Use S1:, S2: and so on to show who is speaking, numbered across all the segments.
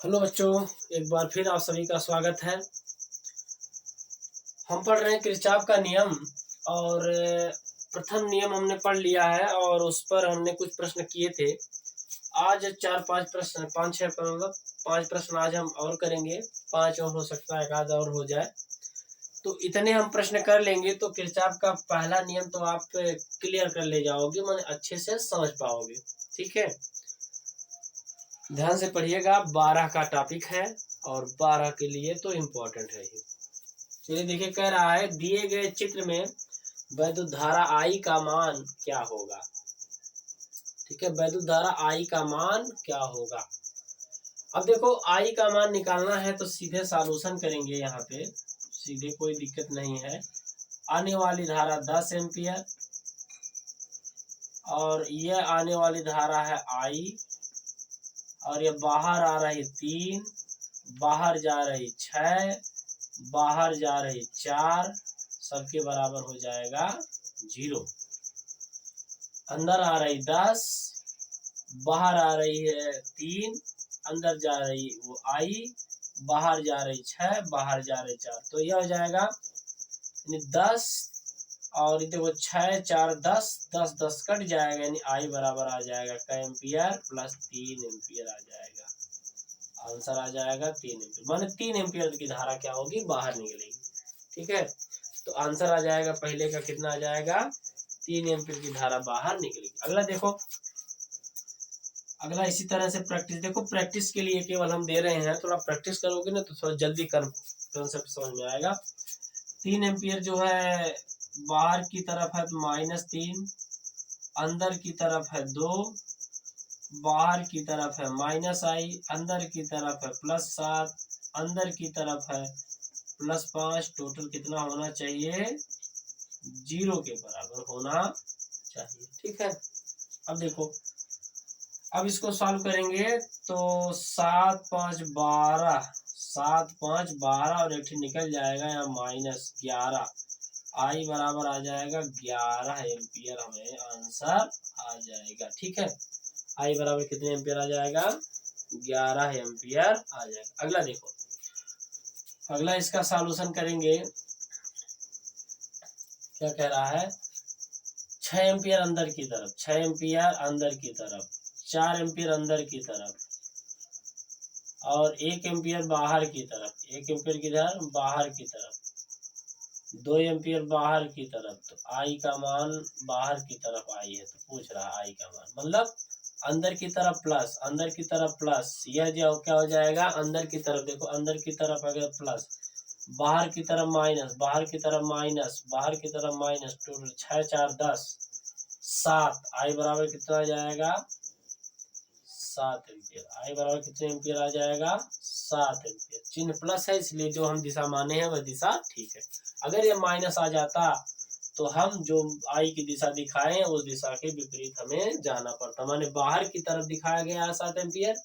S1: Hello बच्चों, एक बार फिर आप सभी का स्वागत है। हम पढ़ रहे हैं किरचॉफ का नियम और प्रथम नियम हमने पढ़ लिया है और उस पर हमने कुछ प्रश्न किए थे। आज 4-5 प्रश्न 5-6 मतलब 5 प्रश्न आज हम और करेंगे। 5 और हो सकता है, एक आध और हो जाए। तो इतने हम प्रश्न कर लेंगे तो किरचॉफ का पहला नियम तो आप क्लियर कर ले जाओगे, माने अच्छे से समझ पाओगे। ठीक है, ध्यान से पढ़िएगा। 12 का टॉपिक है और 12 के लिए तो इम्पोर्टेंट है ही। चलिए देखिए, कह रहा है दिए गए चित्र में वैद्युत धारा I का मान क्या होगा। ठीक है, वैद्युत धारा I का मान क्या होगा। अब देखो, I का मान निकालना है तो सीधे सॉल्यूशन करेंगे। यहाँ पे सीधे कोई दिक्कत नहीं है। आने वाली धारा 10 एम्पियर और यह आने वाली धारा है I और ये बाहर आ रही 3, बाहर जा रही 6, बाहर जा रही 4, सबके बराबर हो जाएगा 0। अंदर आ रही 10, बाहर आ रही है 3, अंदर जा रही वो I, बाहर जा रही 6, बाहर जा रही 4। तो यह हो जाएगा 10 और देखो 6 4 10 10 10 कट जाएगा, यानी I बराबर आ जाएगा कै एम्पियर प्लस 3 एम्पियर आ जाएगा। आंसर आ जाएगा 3 एम्पियर, माने 3 एम्पियर की धारा क्या होगी, बाहर निकलेगी। ठीक है, तो आंसर आ जाएगा पहले का कितना आ जाएगा, 3 एम्पियर की धारा बाहर निकलेगी। अगला देखो, अगला इसी तरह से प्रैक्टिस। देखो, प्रैक्टिस के लिए केवल हम दे रहे हैं, थोड़ा प्रैक्टिस करोगे ना तो थोड़ा जल्दी कंसेप्ट समझ में आएगा। 3 एम्पियर जो है बाहर की तरफ है तो -3, अंदर की तरफ है 2, बाहर की तरफ है -I, अंदर की तरफ है +7, अंदर की तरफ है +5। टोटल कितना होना चाहिए, 0 के बराबर होना चाहिए। ठीक है, अब देखो, अब इसको सॉल्व करेंगे तो 7 5 12, 7 5 12 और एक निकल जाएगा यहाँ -11। I बराबर आ जाएगा 11 एम्पियर, हमें आंसर आ जाएगा। ठीक है, I बराबर कितने एम्पियर आ जाएगा, 11 एम्पियर आ जाएगा। अगला देखो, अगला इसका सॉल्यूशन करेंगे। क्या कह रहा है, 6 एम्पियर अंदर की तरफ, 6 एम्पियर अंदर की तरफ, 4 एम्पियर अंदर की तरफ और 1 एम्पियर बाहर की तरफ। 1 एम्पियर किधर, बाहर की तरफ। 2 एम्पियर बाहर की तरफ। तो I का मान बाहर की तरफ I है, तो पूछ रहा I का मान, मतलब अंदर की तरफ प्लस, अंदर की तरफ प्लस। यह जो क्या हो जाएगा, अंदर की तरफ। देखो, अंदर की तरफ अगर प्लस, बाहर की तरफ माइनस, बाहर की तरफ माइनस, बाहर की तरफ माइनस। टोटल 6 4 10 7। I बराबर कितना आ जाएगा, 7 एम्पियर। I बराबर कितने एम्पियर आ जाएगा, 7 एम्पियर। चिन्ह प्लस है इसलिए जो हम दिशा माने हैं वह दिशा ठीक है। अगर ये माइनस आ जाता तो हम जो I की दिशा दिखाएं उस दिशा के विपरीत हमें जाना पड़ता, माने बाहर की तरफ दिखाया गया है 7 एम्पियर।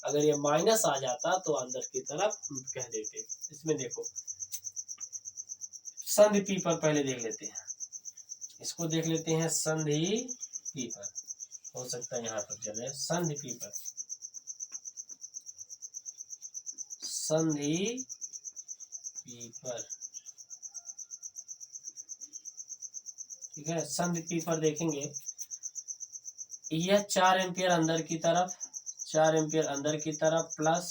S1: अगर ये माइनस आ जाता तो अंदर की तरफ कह देते। इसमें देखो, संधि P पर पहले देख लेते हैं, इसको देख लेते हैं। संधि P पर हो सकता है यहाँ पर चले, संधि P पर, संधि P पर। ठीक है, संधि P पर देखेंगे, यह 4 एम्पियर अंदर की तरफ, 4 एम्पियर अंदर की तरफ प्लस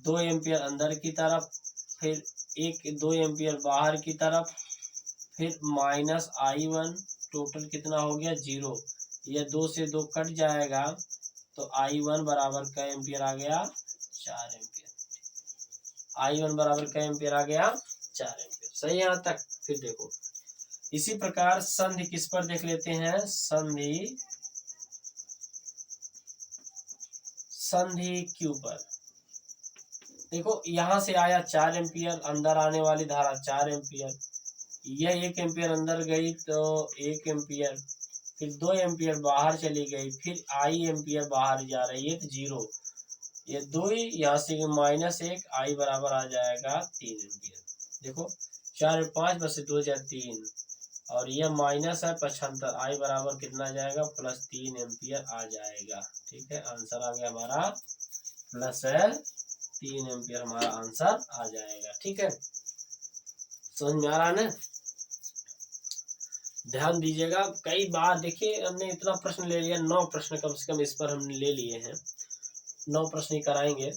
S1: 2 एम्पियर अंदर की तरफ, फिर 2 एम्पियर बाहर की तरफ, फिर -I1। टोटल कितना हो गया, 0। यह 2 से 2 कट जाएगा तो I1 बराबर कै एम्पियर आ गया, 4 एम्पियर। I1 बराबर कै एम्पियर आ गया, 4 एम्पियर। सही यहाँ तक। फिर देखो, इसी प्रकार संधि किस पर देख लेते हैं, संधि Q पर। देखो, यहाँ से आया 4 एम्पियर, अंदर आने वाली धारा 4 एम्पियर। यह 1 एम्पियर अंदर गई तो 1 एम्पियर, फिर 2 एम्पियर बाहर चली गई, फिर I एम्पियर बाहर जा रही है तो 0। ये 2 ही यहाँ से -1, I बराबर आ जाएगा 3 एम्पियर। देखो, 4 5 बस 2 जा 3 और यह माइनस है 75। I बराबर कितना आ जाएगा, +3 एम्पियर आ जाएगा। ठीक है, आंसर आ गया हमारा प्लस 3 एम्पियर हमारा आंसर आ जाएगा। ठीक है, समझ में आ रहा है ना? ध्यान दीजिएगा, कई बार देखिए हमने इतना प्रश्न ले लिया, 9 प्रश्न कम से कम इस पर हमने ले लिए हैं, 9 प्रश्न ही कराएंगे,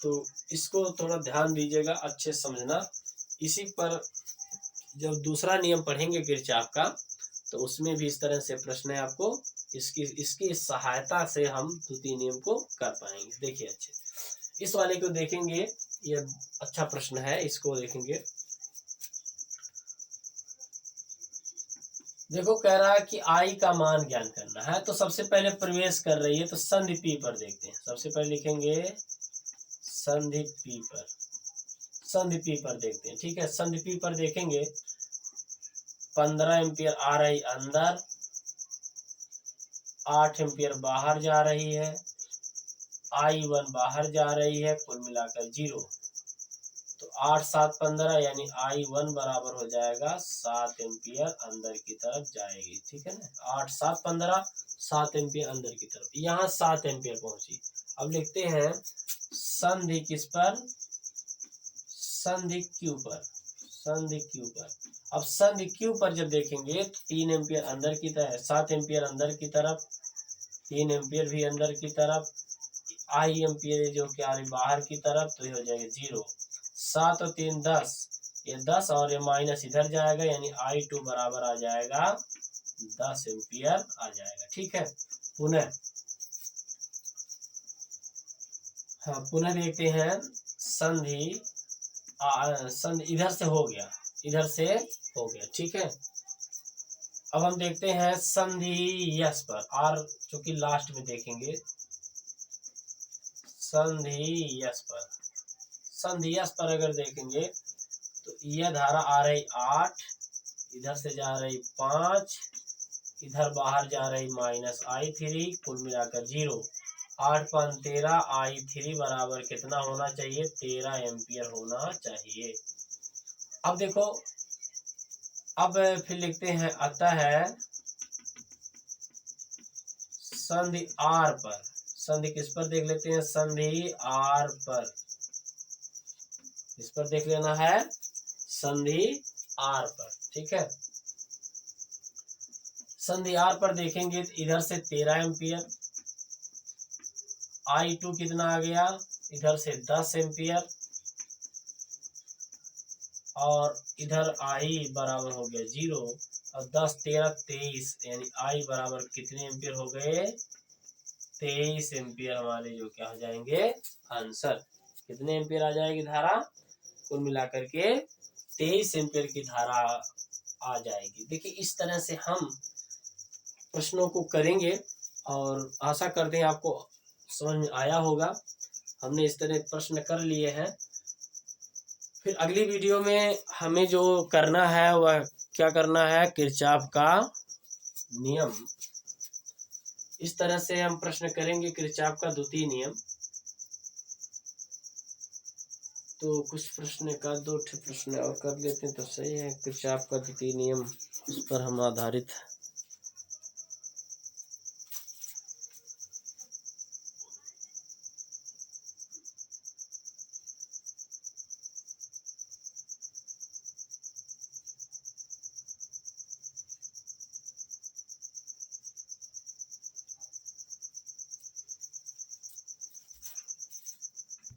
S1: तो इसको थोड़ा ध्यान दीजिएगा, अच्छे से समझना। इसी पर जब दूसरा नियम पढ़ेंगे किरचॉफ का, तो उसमें भी इस तरह से प्रश्न है, आपको इसकी सहायता से हम द्वितीय नियम को कर पाएंगे। देखिए अच्छे, इस वाले को देखेंगे, ये अच्छा प्रश्न है, इसको देखेंगे। देखो कह रहा है कि आई का मान ज्ञात करना है, तो सबसे पहले प्रवेश कर रही है, तो संधि पी पर देखते हैं। सबसे पहले लिखेंगे संधि पी पर, संधि पी पर देखते हैं। ठीक है, संधि पी पर देखेंगे, 15 एम्पियर आ रही अंदर, 8 एम्पियर बाहर जा रही है, I1 बाहर जा रही है, कुल मिलाकर 0। तो 8 7 15 यानी I1 बराबर हो जाएगा 7 एम्पियर अंदर की तरफ जाएगी। ठीक है ना, 8 7 15 7 एम्पियर अंदर की तरफ, यहाँ 7 एम्पियर पहुंची। अब लिखते हैं संधि किस पर, संधि Q पर, संधि Q पर। अब संधि Q पर जब देखेंगे तो 3 एम्पियर अंदर की तरफ, 7 एम्पियर अंदर की तरफ, 3 एम्पियर भी अंदर की तरफ, I एम्पियर जो कि आ रही बाहर की तरफ, तो ये हो जाएगा 0। 7 और 3 10, ये 10 और ये माइनस इधर जाएगा, यानी I2 बराबर आ जाएगा 10 एम्पियर आ जाएगा। ठीक है, पुनः हाँ पुनः देखते हैं संधि, संधि इधर से हो गया, इधर से हो गया। ठीक है, अब हम देखते हैं संधि यस पर, आर चूंकि लास्ट में देखेंगे, संधि यस पर, संधि यस पर अगर देखेंगे तो यह धारा आ रही 8, इधर से जा रही 5, इधर बाहर जा रही -I3, कुल मिलाकर 0। 8 5 13, I3 बराबर कितना होना चाहिए, 13 एम्पियर होना चाहिए। अब देखो, अब फिर लिखते हैं, अतः संधि आर पर, संधि किस पर देख लेते हैं, संधि आर पर, इस पर देख लेना है, संधि आर पर। ठीक है, संधि आर पर देखेंगे तो इधर से 13 एम्पियर, I2 कितना आ गया, इधर से 10 एम्पियर, और इधर I बराबर हो गया 0, और 10 13 23, यानी I बराबर कितने एम्पियर हो गए, 23 एम्पियर हमारे जो क्या हो जाएंगे आंसर। कितने एम्पियर आ जाएगी धारा, कुल मिलाकर के 23 एम्पियर की धारा आ जाएगी। देखिए इस तरह से हम प्रश्नों को करेंगे, और आशा करते हैं आपको समझ में आया होगा। हमने इस तरह प्रश्न कर लिए हैं। फिर अगली वीडियो में हमें जो करना है वह क्या करना है, किरचॉफ का नियम। इस तरह से हम प्रश्न करेंगे किरचॉफ का द्वितीय नियम। तो कुछ प्रश्न, का 2 प्रश्न और कर लेते हैं तो सही है। किरचॉफ का द्वितीय नियम, उस पर हम आधारित